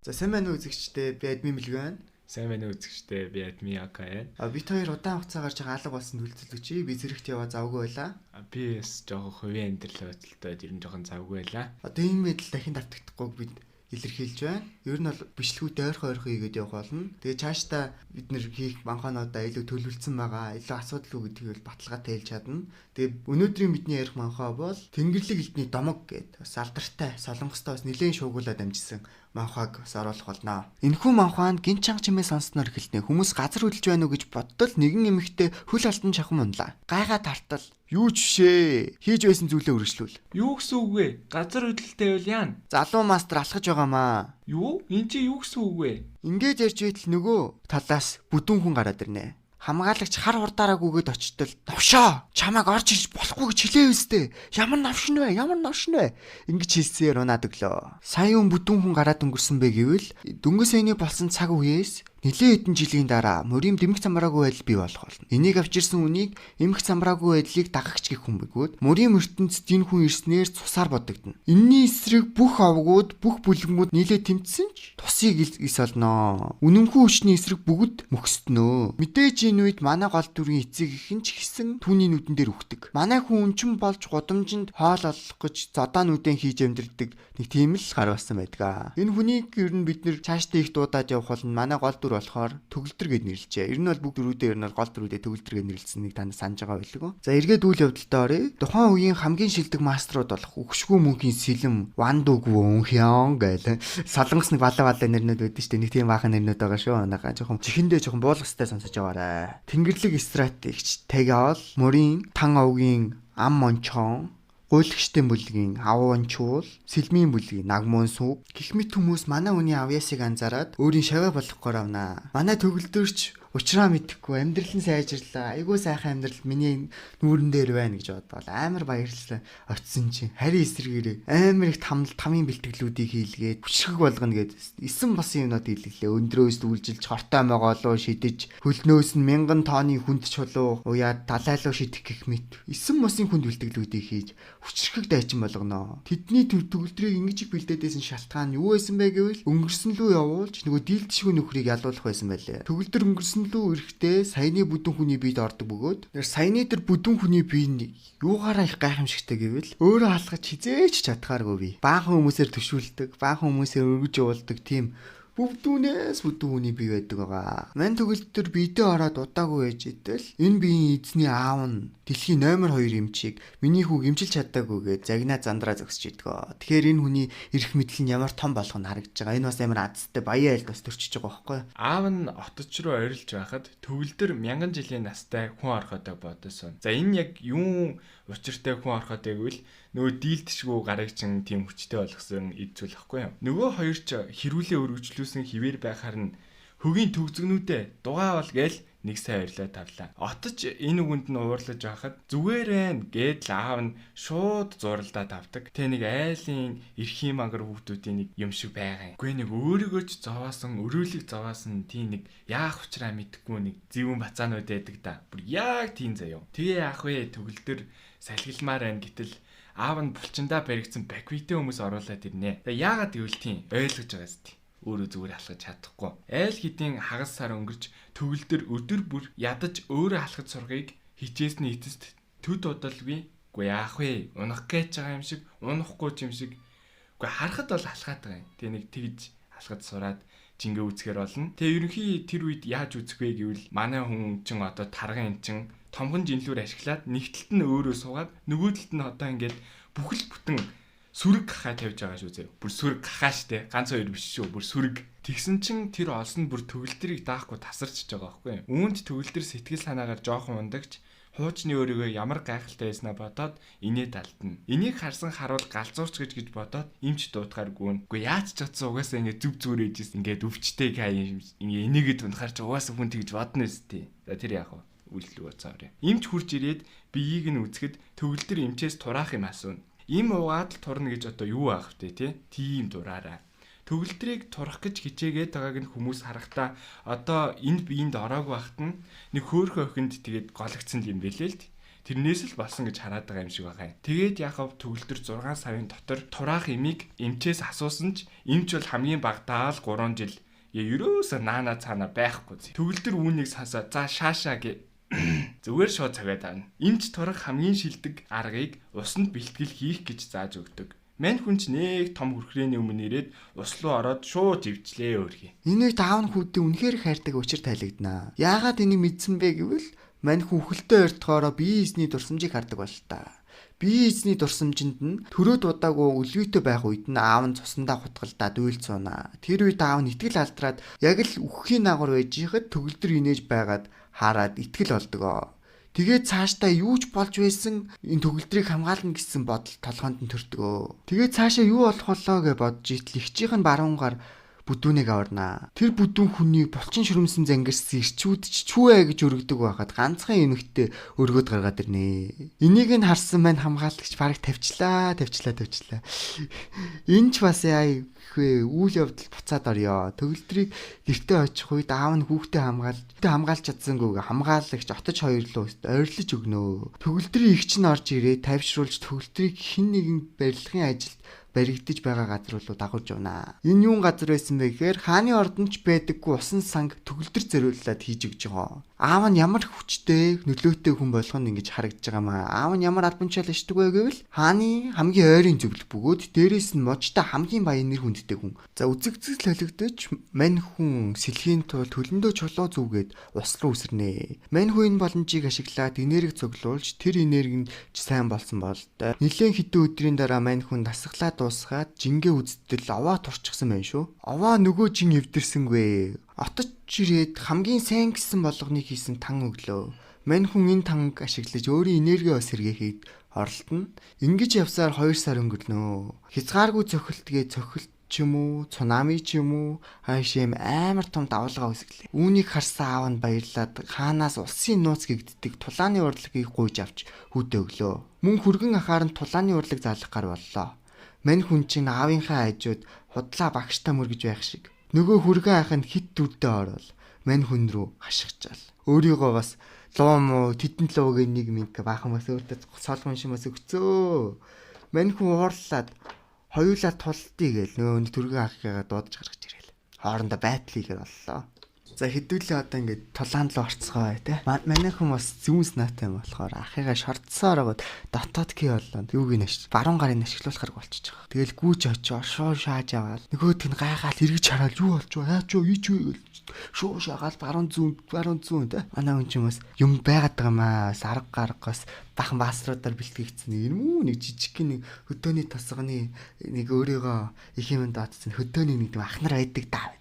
За сайн байна уу үзэгчдээ, би админ Мэлгүй байна. Сайн байна уу үзэгчдээ, би админ Яка байна. Бид хоёр удаан хугацаагаар жоо алга болсон төлөвлөж, би зэрэгт яваа завгүй байла. Би бас жоохон хувийн амьдрал бодлоо ер нь жоохон завгүй байла. Одоо энэ мэдл дахин давтагдахгүй бид илэрхийлж байна. Ер нь бол бичлэгүүд ойрхон хийгээд явах болно. Тэгээ цаашдаа бид нэр хийх манхаануудаа илүү төлөвлөсөн байгаа. Илүү асуудалгүй гэдгийг бол баталгаатай хэлж чадна. Тэгээ өнөөдрийн бидний ярих манхаа бол Тэнгэрлэг элдний домог гэдэг бас алдартай Солонгостой бас нэлээд шуугуулад амжсан манхааг бас оруулах болно. Энэхүү манхаанд гин чанга чимээ сонссноор эхэлнэ. Хүмүүс газар хөдлөж байна уу гэж бодтол нэгэн эмэгтэй хөл алтан шахам унлаа. Гайхаа тартал. Юу ч вшээ. Хийж байсан зүйлээ үргэлжлүүл. Юу гэсэн үг вэ? Газар хөдлөлттэй байл яана. Залуу мастер алхаж байгаамаа. Юу? Энд чи юу гэсэн үг вэ? Ингэж ярьж байтал нөгөө талаас бүдүүн хүн гараад ирнэ. Хамгаалагч хар хурдаараагүйгээд очтол навшаа чамайг орж ирж болохгүй гэж хэлээ өстэй. Ямар навшин вэ? Ингэж хэлсээр унаад өглөө. Сая бүдүүн хүн гараад өнгөрсөн бэ гэвэл дөнгөж саяны болсон цаг үеэс нэлээд хэдэн жилийн дараа мөрийн дэмэг замбраагүй байдал бий болох болно. Энийг авчирсан үнийг эмх замбраагүй байдлыг дагагч гэх хүн бэгүүд мөрийн ертөнцид энэ хүн ирснээр цусаар бодогдно. Энийний эсрэг бүх овгууд, бүх бүлгэмүүд нийлээ тэмцсэн ч тусыг ис олноо. Үнэмхүү хүчний эсрэг бүгд мөхсднөө. Мэдээж энэ үед манай гол дүрийн эцэг ихэн ч гэсэн түүний нүдэн дээр үхдэг. Манай хүн өнчин болж гудамжинд хоол олох гэж зодоо нүдэн хийж амьдэрдэг нэг тийм л гар басан байдаг. Энэ хүнийг ер нь бид нэр цаашдаа их дуудаад явах бол манай гол дүр болохоор төгөлдөр гэд нэрлэжээ. Ер нь бол бүх дөрүүдээ ер нь гол дөрүүдээ төгөлдөр гэд нэрлэлцнийг танд санаж байгаа байлгүй. За эргээд үйл явдалтай оръё. Тухайн үеийн хамгийн шилдэг мастерууд болох Үгшгүй мөнхийн сэлэм, Вандуг Хён гээл солонгос нэг балаа нэрнүүд байдаг шүү дээ. Нэг тийм баахан нэрнүүд байгаа шүү. Нага жоохон чихэндээ жоохон буулгастай сонсож яваарай. Тэнгэрлэг стратегч Тагиол, мөрийн тан овгийн ам мончон гуйлагчтай бүлгийн авуунчуул, сэлмийн бүлгийн нагмуун сүг гэх мэт хүмүүс манай үний авьяасыг анзаараад өөрийн шаваа болохгүй авнаа. Манай төгөлдөрч учраа мэдхгүй амьдрал нь сайжирлаа. Айгуу сайхан амьдрал миний нүүрэн дээр байна гэж бодвол амар баярлалаа. Очсон чинь харин эсрэгээрээ амар их тамийн бэлтгэлүүдийг хийлгээд хүчрэг болгоно гэд эсэн басан юмнууд хийлгэлээ. Өндрөөс дүүлжилж хортой могоолоо шидэж хөлнөөс нь 1000 тонны хүнд чулуу уяад талайлуу шидэх гэх мэт эсэн мосын хүнд бэлтгэлүүдийг хийж хүчрэг дайчин болгоно. Тэдний төгөлдрийг ингэж их бэлдээдсэн шалтгаан нь юу байсан бэ гэвэл өнгөрсөн лүү явуулж нөгөө дийлдэшгүй нөхрийг ялуулах байсан байлээ. Төгөлдөр өнгөрсөн лүү эрэхтэй саяны бүдүүн хүний биед ордог бөгөөд саяны тэр бүдүүн хүний бие юугаараа их гайхамшигтай гэвэл өөрөө халахж хизээч чадхааргүй би. Баахан хүмүүсээр төшүүлдэг, баахан хүмүүсээр өргөж явуулдаг тийм бүдүүнээс бүдүүн хүний бие байдаг байгаа. Мань төгөлдөр биедээ ороод удаагүй байж идэл энэ биеийн эзний аав нь дэлхийн номер 2 эмчийг миний хүүг эмчилж чадаагүй гэж загнаа зандраа зогсож идэгөө. Тэгэхээр энэ хүний эрх мэдэл нь ямар том болох нь харагдаж байгаа. Энэ бас амар азтай баяа айлд бас төрчихөж байгаа байхгүй юу? Аав нь оточ руу ойрлж байхад төгөлдөр 1000 жилийн настай хүн орохотой бодсон. За энэ яг юун учиртай хүн орохотой гэвэл нөгөө дийлдэшгүй гарыг чин тийм хүчтэй болгосон эд зүйл ахгүй юу. Нөгөө хоёр ч хэрүүлээ өргөжлүүлсэн хിവэр байхаар нь хөгийн төгзгнүүдээ дугаавал гээл нэг сайн ойрлоо тавлаа. Отож энэ үгэнд нь уурлаж байхад зүгээрэн гэдэл аав нь шууд зуралдаа тавдаг. Тэ нэг айлын эрхийн мангар хүүхдүүдийн нэг юм шиг байгаа юм. Үгүй нэг өөрийгөө ч зовоосон, өрөөлийг зовоосон тийм нэг яах учраа мэдхгүй нэг зэвүүн бацаанууд байдаг да. Бүр яг тийм заяа. Тэгээ яах вэ? Төгөлдөр салгилмаар байна гэтэл аав нь булчиндаа баригдсан баквитэй хүмүүс оруулаад ирнэ. Тэгээ яагаад гэвэл тийм ойлгож байгаа зү. Өөрөө зүгээр алхаж чадахгүй. Айл хэдийн хагас сар өнгөрч төгөлдөр өдөр бүр ядаж өөрөө алхаж сурахыг хичээсний эцэст төд удалгүй. Үгүй яах вэ? Унах гэж байгаа юм шиг, унахгүй юм шиг. Үгүй харахад бол алхаад байгаа юм. Тэ нэг тэгж алхаж сураад жингээ үзэхэр болно. Тэгээ ерөнхий тэр үед яаж үзэх вэ гэвэл манай хүн чин одоо тарган чин томхон жинлүүр ашиглаад нэг талд нь өөрөө суугаад нөгөө талд нь одоо ингээд бүхэл бүтэн сүрэг гахаа тавьж байгаа шүү зөө. Бүр сүрэг гахаа штэ. Ганц хоёр биш шүү. Бүр сүрэг. Тэгсэн чин тэр олсон бүр төгөлдрийг даахгүй тасарчж байгаа байхгүй юу? Үүнд төгөлдөр сэтгэл санаагаар жоохон ундагч хуучны өөрийгөө ямар гайхалтай байснаа бодоод инээд алдна. Энийг харсан харуул галзуурч гэж бодоод имч дуутахаар гүн. Үгүй яаж ч чадсан угаасаа ингэ зүв зүгээр ээжээс ингээд өвчтэй гай ингэ энийгэд унахаар ч угаасаа хүн тэгж бодно өстэй. За тэр яах вэ? Үйлдэл уцаарэ. Имч хурж ирээд биеийг нь үзэхэд төгөлдөр имчээс тураах юм асууна. Им уугаад л турна гэж одоо юу аах вэ те? Тийм дураараа. Төгөлдрийг турах гэж хичээгээд байгааг нь хүмүүс харахтаа одоо энэ биеинд ороог багт нь нэг хөөхөн охинд тэгээд гологцсон юм бэлээ л. тэрнээс л болсон гэж хараад байгаа юм шиг байгаа юм. Тэгээд Яаков төгөлдөр 6 сарын дотор тураах эмийг эмчээс асуусан ч эмч бол хамгийн багадаа л 3 жил ерөөсөө наана цаана байхгүй. Төгөлдөр үүнийг сансаа за шаашаа зүгээр шууд цагаад авна. Эмч турах хамгийн шилдэг аргыг усанд бэлтгэл хийх гэж зааж өгдөг. Мань хүн ч нэг том хүрхрээний өмнө ирээд ус руу ороод шууд ивчлээ өөрхий. Энийг аав нь хүүдээ үнэхээр хайрдаг учир тайлэгдана. Яагаад энийг мэдсэн бэ гэвэл мань хүн хөлтөө ойртохоороо биеийн эзний дурсамжийг хардаг бол та. Биеийн эзний дурсамжинд нь төрөө дудаагүй өлгүйтэй байх үед нь аав нь цусандаа хутгалдаад уйлцуунаа. Тэр үед аав нь итгэл алдраад яг л үхэхийн наагур байж ихад төгөлдөр инээж байгаад хараад итгэл олдгоо. Тэгээд цаашдаа юу ч болж байсан энэ төгөлдрийг хамгаална гэсэн бодол толгоонд нь төрдгөө. Тэгээд цаашаа юу болох болоо гэж бодж итл ихчийнх нь баруун гар бүдүүнийг аварнаа. Тэр бүдүүн хүнийг булчин шүрмсэн зангирсан ирчүүд ч чүүэ гэж өргөдөг байхад ганцхан эмэгтэй өргөд гаргаад ирнэ. Энийг нь харсан маань хамгаалагч бараг тавьчлаа. Энэ ч бас яа үйл явдал буцаад орё. Төгөлдрийг гэртээ очих үед аав нь хүүхдээ хамгаалж чадсангүй хамгаалагч отож хоёрлоо ойрлож өгнө. Төгөлдрийн игч нь орж ирээ тавьшруулж төгөлдрийг хэн нэгэн барилгын ажилд баригдаж байгаа газар руу дагуулж явна. Энэ юун газар байсан бэ гэхээр хааны ордонч байдаггүй усан санг төгөлдөр зориуллаад хийж өгч байгаа. Аав нь ямар хүчтэй нөлөөтэй хүн болох нь ингэж харагдаж байгаа маа. Аав нь ямар албанчаал ишдэг вэ гэвэл хааны хамгийн ойрын зөвлөл бөгөөд дээрээс нь можтой хамгийн баян нэр хүндтэй хүн. За үзэгцэл холигдож мань хүн сэлхийн тул төлөндөө чулуу зүгээд ус руу үсэрнэ. Мань хүн энэ боломжийг ашиглаад энерги цуглуулж тэр энерги нь сайн болсон бол нэлээд хэдэн өдрийн дараа мань хүн дасглаад дуусгаад жингээ үздэл овоо турчихсан байна шүү. Овоо нөгөө жин эвдэрсэнгүй. Отож ирээд хамгийн сайн гэсэн болгоныг хийсэн тан өглөө. Мань хүн энэ танг ашиглаж өөрийн энерги ус сэргээхэд оролдоно. Ингэж явсаар 2 сар өнгөрнө. Хязгааргүй цохилтгээ цохилт ч юм уу, цунами ч юм уу, хаашим амар том давалгаа үүсгэлээ. Үүнийг харсан аав нь баярлаад хаанаас улсын нууц гэгддэг тулааны урлагийг гуйж авч хүүтэ өглөө. Мөн хүргэн ахаар нь тулааны урлаг заалах гар боллоо. Мань хүн чинь аавынхаа хажууд худлаа багштай мөргөж байх шиг. Нөгөө хүргэн ах нь хит дүрдээ орол мань хүн рүү хашгичаал. Өөрийгөө бас луу муу тедэн луугийн нэг минь баахан бас өөртөө солгон шимээс өгцөө. Мань хүн уурлаад хоёулаа тултыг гээл нөгөө түргэн ахыгаа дуудаж гаргаж ирээл. Хоорондоо байтлыг боллоо. За хэдүүлээ одоо ингээд тулаан руу орцгоо те. Манайхан бас зүүнс наатай болохоор ахыгаа шордсоор гоод дотоод ки болоо. Юуг нэш баруун гарын ашиглуулахар болчихж байгаа. Тэгэл гүүж очоо шуу шааж аваад нөгөөд нь гайхаал эргэж хараад юу болж вэ? Яач юу ийч вэ? Шуу шаагаал баруун зүүн те. Манай хүн ч юм бас юм байгаад байгаа маа. Арга гаргаас бахан баасруудаар бэлтгэгдсэн нэг жижиг нэг хөдөөний тосгоны нэг өөрийгөө их юм даатсан хөдөөний нэг ахнар байдаг даа.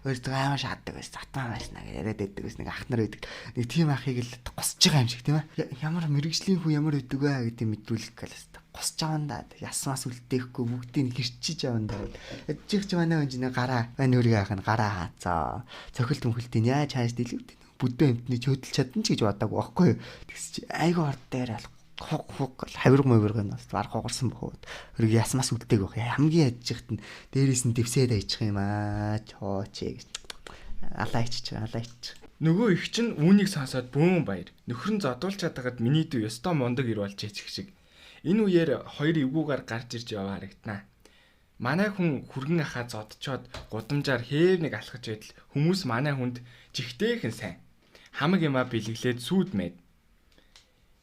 Өөртөө амар шааддаг байсан. Затмаа байснаа гэж яриад байдаг байсан. Нэг ахнар байдаг. Нэг тийм ахыг л госч байгаа юм шиг тийм ээ. Ямар мэрэгжлийн хүн ямар байдаг вэ гэдэг мэдрүүлэх гэлээ. Госч авандаа. Ясмаас үлдээхгүй бүгдийг хэрчиж авандаа. Эдчих ч манай хүн чинь гараа. Байн өөрийгөө ахын гараа хаацаа. Цохилт мөхөлтийн яаж хааж дэлгүүт. Бүдэн амтны чөдөл чадсан ч гэж бодоагүй байхгүй. Тэгс чи айгүй орд дээр алах. Хог хавирг мөвөргөн бас баг хогарсан бохоод өөрийг ясмаас үлдээг байх. Хамгийн ядчихт нь дээрээс нь дэвсээд айчих юм аа. Чоочээ гэж. Алаа иччих. Нөгөө их чинь үүнийг сонсоод бөөн баяр. Нөхөр нь зодуулчаад хагаад миний дүү ёстой мундаг ир болж ээчих шиг. Энэ үеэр хоёр эвгүүгээр гарч ирж яваа харагданаа. Манай хүн хүргэн ахаа зодчоод гудамжаар хээв нэг алхаж байтал хүмүүс манай хүнд жигтэйхэн сайн. Хамаг юмаа бэлэглээд сүуд мэд.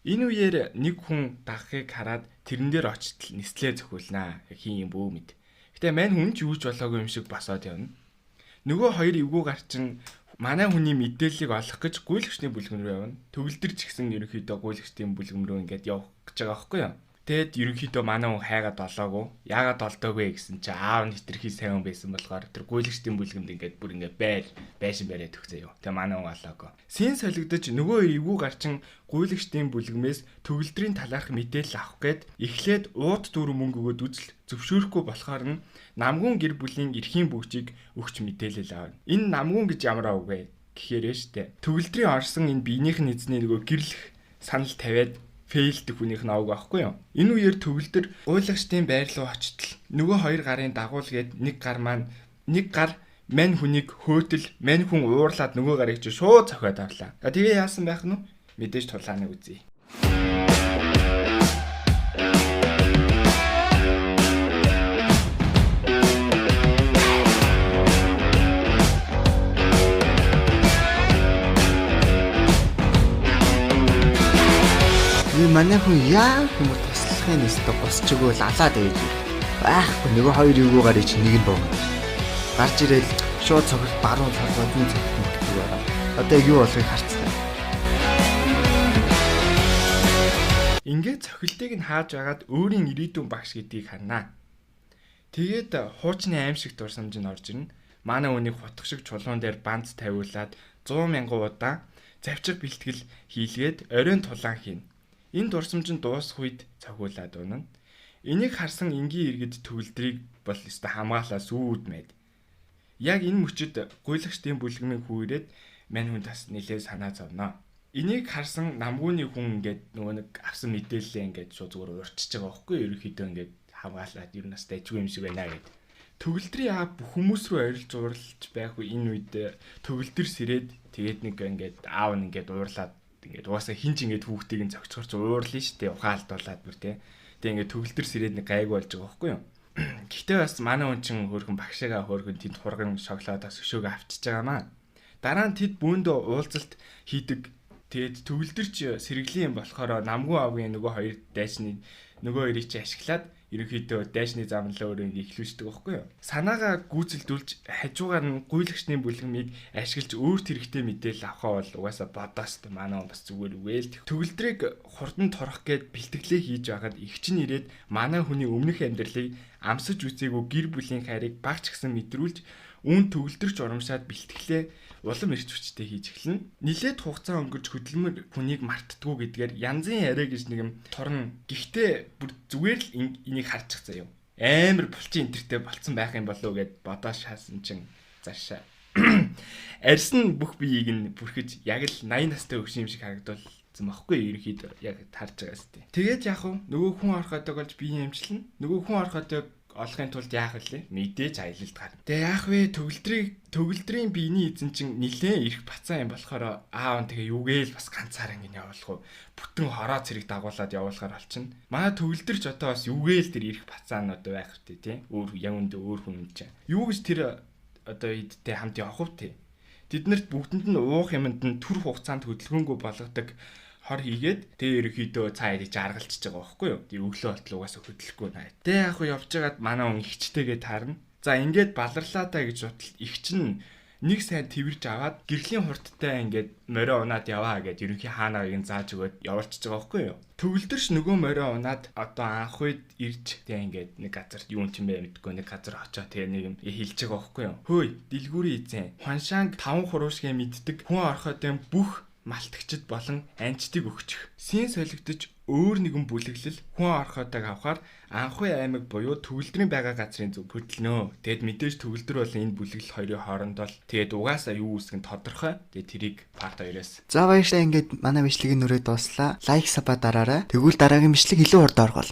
Энэ үеэр нэг хүн дагахыг хараад тэрэн дээр очтол нислээ зөхүүлнэ. Хин юм бөө мэд. Гэтэ мань хүн ч юу ч болоогүй юм шиг босоод явна. Нөгөө хоёр эвгүй гарчин манай хүний мэдээллийг олох гэж гуйлагчны бүлгэн рүү явна. Төгөлдөр ч гэсэн ерөнхийдөө гуйлагчдын бүлгэн рүү ингээд явах гэж байгаа байхгүй юу? Тэгэд ерөнхийдөө манай хүн хайгаад олоогүй. Яагаад олдоогүй гэсэн чи аав нь хитрхи сайн хүн байсан болохоор тэр гуйлагчдын бүлгэнд ингээд бүр ингээд байшин бариад өгцөө юу. Тэгээ манай хүн олоогүй. Син солигдож нөгөө эвгүй гарчин гуйлагчдын бүлгмээс төгөлдрийн талаарх мэдээлэл авах гээд эхлээд ууд дүүрэн мөнгө өгөөд үзэл зөвшөөрөхгүй болохоор нь намгүн гэр бүлийн эрхийн бүгжийг өгч мэдээлэл авна. Энэ намгүн гэж ямар аа үгүй гэхээр штэ. Төгөлдрийн орсон энэ биенийх нь эзний нөгөө гэрлэх санал тавиад фейлдэх хүнийх нь авг байхгүй юу? Энэ үеэр төгөлдөр гуйлагчдын байр руу очтол нөгөө хоёр гарын дагуулгээд нэг гар мань хүнийг хөөтөл мань хүн уурлаад нөгөө гарыг чи шууд цохиод авлаа. Тэгээ яасан байх нь вэ? Мэдээж тулааны үзье. Энэ манай хүн яа хүмүүс туслахын нэстэ босч өгөөл алаад байж байхгүй нөгөө хоёр юугаар ич нэг нь богно. Гарч ирэл шууд цогт баруун толгой зүүн цогт мөрдөг байгаа. Одоо юу болохыг харцгаа. Ингээд цохилтыг нь хааж агаад өөрийн ирээдүйн багш гэдгийг ханаа. Тэгээд хуучны аимшиг дурсамж нь орж ирнэ. Манай үнийг хутга шиг чулуун дээр банд тавиулаад 100,000 удаа завчих бэлтгэл хийлгээд оройн тулаан хийнэ. Энэ дурсамж нь дуусах үед цогиулаад унана. Энийг харсан энгийн иргэд төгөлдрийг бол өстө хамгаалаа сүйд мэд. Яг энэ мөчөд гуйлагчдын бүлгэмийн хүүрээд мань хүн тас нэлээд санаа зовноо. Энийг харсан намгууны хүн ингээд нөгөө нэг авсан мэдээлэлээ ингээд шууд зүгээр урчиж байгаа байхгүй юу? Ерөнхийдөө ингээд хамгаалаад ер нь настай ижгүй юм шиг байна гэд. Төгөлдрийн аа бүх хүмүүс рүү орилж уурлж байх энэ үед төгөлдөр сэрээд тэгээд нэг ингээд аав нь ингээд уурлаад ингээд угаасаа хинч ингээд хүүхдийг нь зогцгорч уурлаа штэ ухаалдуулаад бүр тэ. Тэгээд ингээд төгөлдөр сэрээд нэг гайг болж байгаа байхгүй юу? Гэхдээ бас манай хүн чин хөөрхөн багшаагаа хөөрхөн тэнд хурган шоколадаас өшөөгөө авчиж байгаамаа. Дараа нь тэд бүүндээ уулзалт хийдэг. Тэгээд төгөлдөрч сэргэлийн юм болохоор намгүй авгийн нөгөө хоёр дайчны нөгөө хоёрыг чи ашиглаад ерөнхийдөө дайчны замналаа өөрөө ихлүүлждэг байхгүй юу? Санаагаа гүйцэлдүүлж хажуугаар нь гуйлагчны бүлгэмийг ашиглаж өөрт хэрэгтэй мэдээлэл авахаа бол угаасаа бодоос манай бас зүгээр үгээл. Төгөлдрийг хурдан торох гээд бэлтгэлээ хийж байгаад эгчин ирээд манай хүний өмнөх амьдралыг амсаж үзээгүй гэр бүлийн хайрыг багч гсэн мэдрүүлж үүн төгөлдрч урамшаад бэлтгэлээ улам эрч хүчтэй хийж эхэлнэ. Нилээд хугацаа өнгөрч хөдөлмөр хүнийг мартдаггүй гэдгээр янзын яриа гэж нэг юм торно. Гэхдээ бүр зүгээр л энийг харчих заяа. Амар булчин интертэй болцсон байх юм болов уу гэд бодоо шаасан чин заршаа. Арьсан бүх биеийг нь бүрхэж яг л 80 настай өгш юм шиг харагдуулсан байхгүй ерөнхийдөө яг тарж байгаа сте. Тэгээд яг уу нөгөө хүн ороходог болж бие хэмжлэн нөгөө хүн ороходог олохын тулд яах вэ? Мэдээж аялалд гарна. Тэгээ яах вэ? Төгөлдрийн биений эзэн чинь нилээн ирэх бацаа юм болохоор аав нь тэгээ юугээл бас ганцаар ингэ явуулах уу? Бүтэн хороо цэрэг дагуулад явуулахаар болчихно. Манай төгөлдрч одоо бас юугээл тэр ирэх бацаа нь одоо байх вэ тий? Өөр явандаа өөр хүн юм чинь. Юу гэж тэр одоо идтэй хамт явах вэ? Тэднэрт бүгдэнд нь уух юмд нь түр хугацаанд хөдөлгөөнгүй болгодог хор хийгээд тэгээ ерөөхдөө цаа идэж аргалчихж байгаа байхгүй юу? Тэгээ өглөө болтол угаасаа хөдлөхгүй наа. Тэгээ яг хуу явж байгаад манай хүн ихчтэйгээ таарна. За ингээд баларлаа та гэж бодтол ихч нь нэг сайн тэрвэрж аваад гэрлийн хурдтай ингээд морио унаад яваа гэд ерөнхий хаанагийг зааж өгөөд явуулчихж байгаа байхгүй юу? Төгөлдөрч нөгөө морио унаад одоо анх үед ирж тэгээ ингээд нэг газар юу юм бэ мэдгүй нэг газар очоо тэгээ нэг юм хэлж байгаа байхгүй юу? Хөөе, дэлгүүрийн эзэн. Ханшаанг 5 хуруушгийн мэддэг хүн орхотын бүх малтагчд болон анчтыг өгчих. Сийн солигдож өөр нэгэн бүлэглэл хүн орхотойг авахаар анхуй аймаг буюу төгөлдрийн байгаа газрын зүг хөдлөнө. Тэгэд мэдээж төгөлдөр бол энэ бүлэглэл хоёрын хооронд бол тэгээд угаасаа юу үүсгэн тодорхой. Тэгээд тэрийг парт 2-оос. За баярлалаа, ингээд манай бичлэгийн нүрээ дууслаа. Лайк саба дараарай. Тэгвэл дараагийн бичлэг илүү урд оргол.